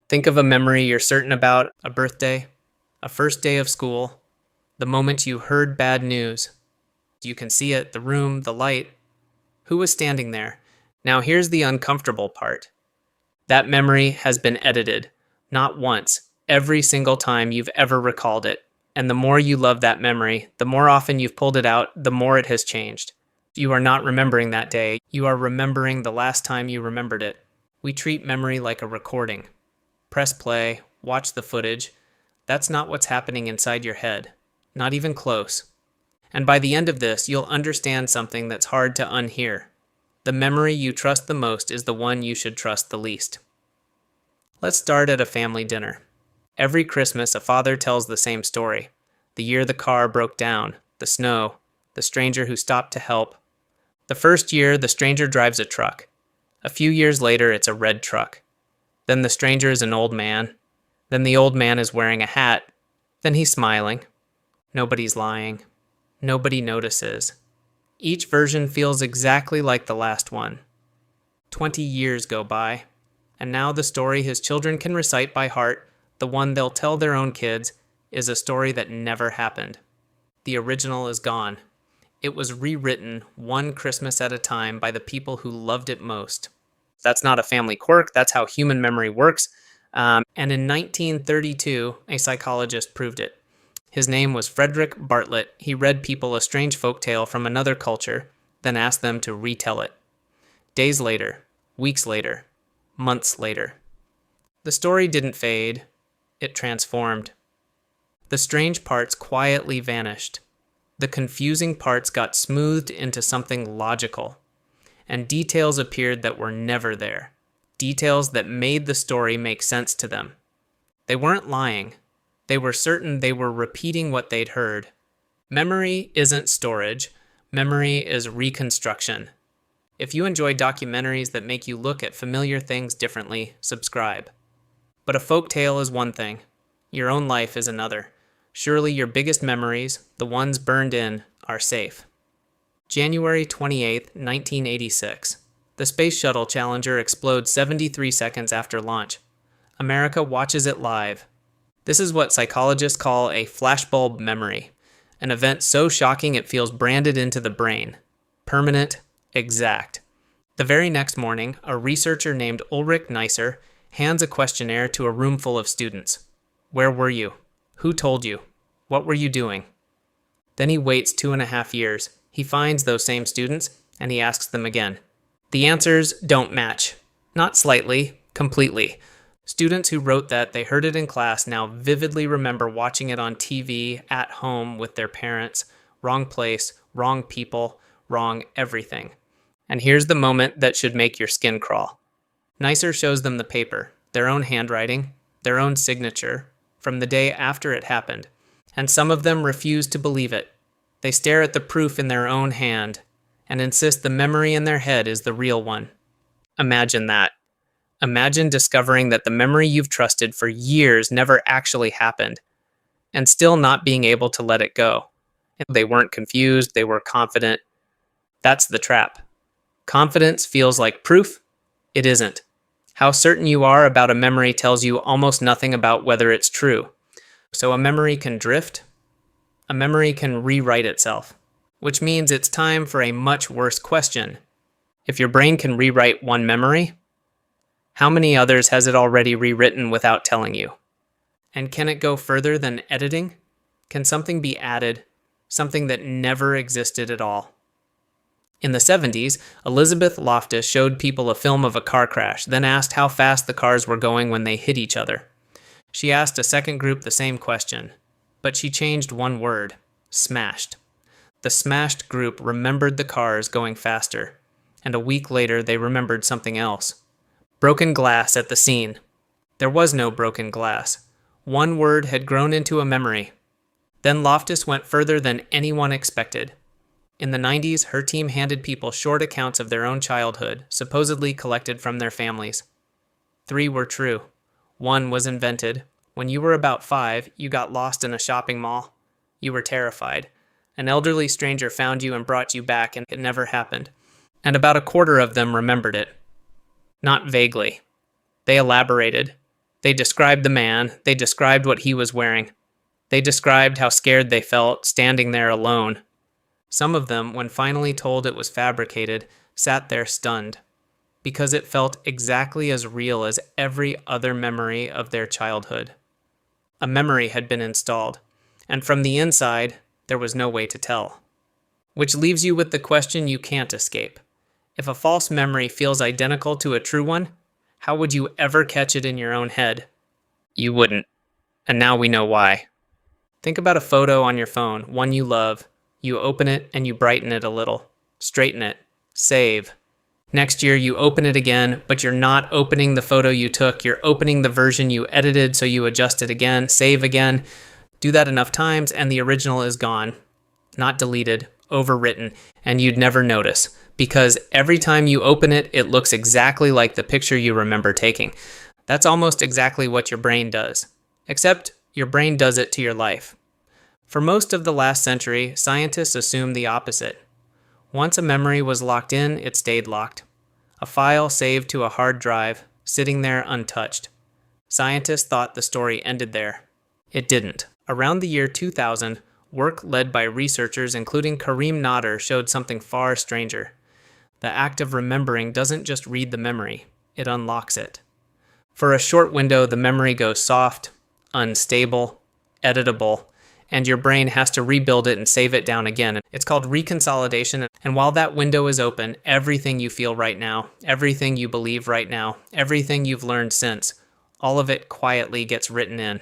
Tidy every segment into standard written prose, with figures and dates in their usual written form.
Think of a memory you're certain about: a birthday, a first day of school, the moment you heard bad news. You can see it, the room, the light. Who was standing there? Now here's the uncomfortable part. That memory has been edited, not once, every single time you've ever recalled it. And the more you love that memory, the more often you've pulled it out, the more it has changed. You are not remembering that day. You are remembering the last time you remembered it. We treat memory like a recording. Press play, watch the footage. That's not what's happening inside your head. Not even close. And by the end of this, you'll understand something that's hard to unhear. The memory you trust the most is the one you should trust the least. Let's start at a family dinner. Every Christmas, a father tells the same story. The year the car broke down, the snow, the stranger who stopped to help. The first year, the stranger drives a truck. A few years later, it's a red truck. Then the stranger is an old man. Then the old man is wearing a hat. Then he's smiling. Nobody's lying. Nobody notices. Each version feels exactly like the last one. 20 years go by, and now the story his children can recite by heart, the one they'll tell their own kids, is a story that never happened. The original is gone. It was rewritten one Christmas at a time by the people who loved it most. That's not a family quirk, that's how human memory works. And in 1932, a psychologist proved it. His name was Frederic Bartlett. He read people a strange folktale from another culture, then asked them to retell it. Days later, weeks later, months later. The story didn't fade, it transformed. The strange parts quietly vanished. The confusing parts got smoothed into something logical. And details appeared that were never there. Details that made the story make sense to them. They weren't lying. They were certain they were repeating what they'd heard. Memory isn't storage. Memory is reconstruction. If you enjoy documentaries that make you look at familiar things differently, subscribe. But a folk tale is one thing. Your own life is another. Surely your biggest memories, the ones burned in, are safe. January 28, 1986. The Space Shuttle Challenger explodes 73 seconds after launch. America watches it live. This is what psychologists call a flashbulb memory, an event so shocking it feels branded into the brain. Permanent, exact. The very next morning, a researcher named Ulrich Neisser hands a questionnaire to a room full of students. Where were you? Who told you? What were you doing? Then he waits 2.5 years. He finds those same students, and he asks them again. The answers don't match. Not slightly, completely. Students who wrote that they heard it in class now vividly remember watching it on TV, at home, with their parents. Wrong place, wrong people, wrong everything. And here's the moment that should make your skin crawl. Neisser shows them the paper, their own handwriting, their own signature, from the day after it happened. And some of them refuse to believe it. They stare at the proof in their own hand and insist the memory in their head is the real one. Imagine that. Imagine discovering that the memory you've trusted for years never actually happened, and still not being able to let it go. They weren't confused, they were confident. That's the trap. Confidence feels like proof. It isn't. How certain you are about a memory tells you almost nothing about whether it's true. So a memory can drift. A memory can rewrite itself, which means it's time for a much worse question. If your brain can rewrite one memory, how many others has it already rewritten without telling you? And can it go further than editing? Can something be added, something that never existed at all? In the 70s, Elizabeth Loftus showed people a film of a car crash, then asked how fast the cars were going when they hit each other. She asked a second group the same question, but she changed one word: smashed. The smashed group remembered the cars going faster, and a week later they remembered something else. Broken glass at the scene. There was no broken glass. One word had grown into a memory. Then Loftus went further than anyone expected. In the 90s, her team handed people short accounts of their own childhood, supposedly collected from their families. 3 were true. 1 was invented. When you were about 5, you got lost in a shopping mall. You were terrified. An elderly stranger found you and brought you back, and it never happened. And about 1/4 of them remembered it. Not vaguely. They elaborated. They described the man, they described what he was wearing, they described how scared they felt standing there alone. Some of them, when finally told it was fabricated, sat there stunned, because it felt exactly as real as every other memory of their childhood. A memory had been installed, and from the inside, there was no way to tell. Which leaves you with the question you can't escape. If a false memory feels identical to a true one, how would you ever catch it in your own head? You wouldn't. And now we know why. Think about a photo on your phone, one you love. You open it and you brighten it a little. Straighten it. Save. Next year you open it again, but you're not opening the photo you took. You're opening the version you edited, so you adjust it again, save again. Do that enough times and the original is gone. Not deleted, overwritten, and you'd never notice. Because every time you open it, it looks exactly like the picture you remember taking. That's almost exactly what your brain does. Except your brain does it to your life. For most of the last century, scientists assumed the opposite. Once a memory was locked in, it stayed locked. A file saved to a hard drive, sitting there untouched. Scientists thought the story ended there. It didn't. Around the year 2000, work led by researchers including Kareem Nader showed something far stranger. The act of remembering doesn't just read the memory, it unlocks it. For a short window, the memory goes soft, unstable, editable, and your brain has to rebuild it and save it down again. It's called reconsolidation, and while that window is open, everything you feel right now, everything you believe right now, everything you've learned since, all of it quietly gets written in.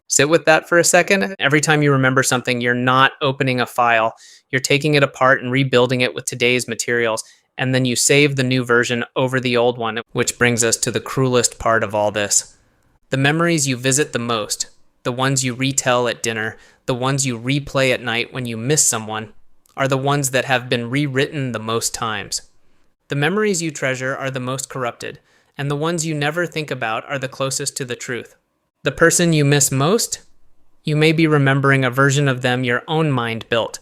Sit with that for a second. Every time you remember something, you're not opening a file. You're taking it apart and rebuilding it with today's materials, and then you save the new version over the old one, which brings us to the cruelest part of all this. The memories you visit the most, the ones you retell at dinner, the ones you replay at night when you miss someone, are the ones that have been rewritten the most times. The memories you treasure are the most corrupted, and the ones you never think about are the closest to the truth. The person you miss most? You may be remembering a version of them your own mind built.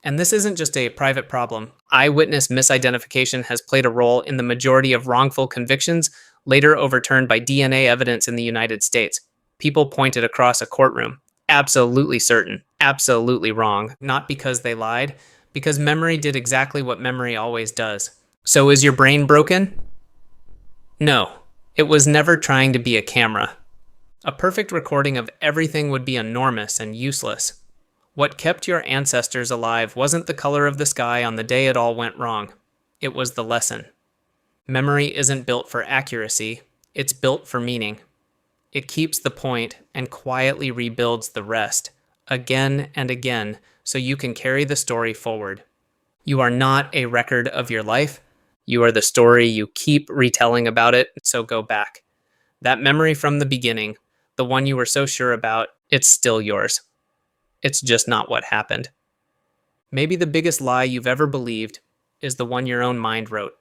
And this isn't just a private problem. Eyewitness misidentification has played a role in the majority of wrongful convictions, later overturned by DNA evidence in the United States. People pointed across a courtroom. Absolutely certain. Absolutely wrong. Not because they lied, because memory did exactly what memory always does. So is your brain broken? No. It was never trying to be a camera. A perfect recording of everything would be enormous and useless. What kept your ancestors alive wasn't the color of the sky on the day it all went wrong. It was the lesson. Memory isn't built for accuracy, it's built for meaning. It keeps the point and quietly rebuilds the rest, again and again, so you can carry the story forward. You are not a record of your life. You are the story you keep retelling about it, so go back. That memory from the beginning, the one you were so sure about, it's still yours. It's just not what happened. Maybe the biggest lie you've ever believed is the one your own mind wrote.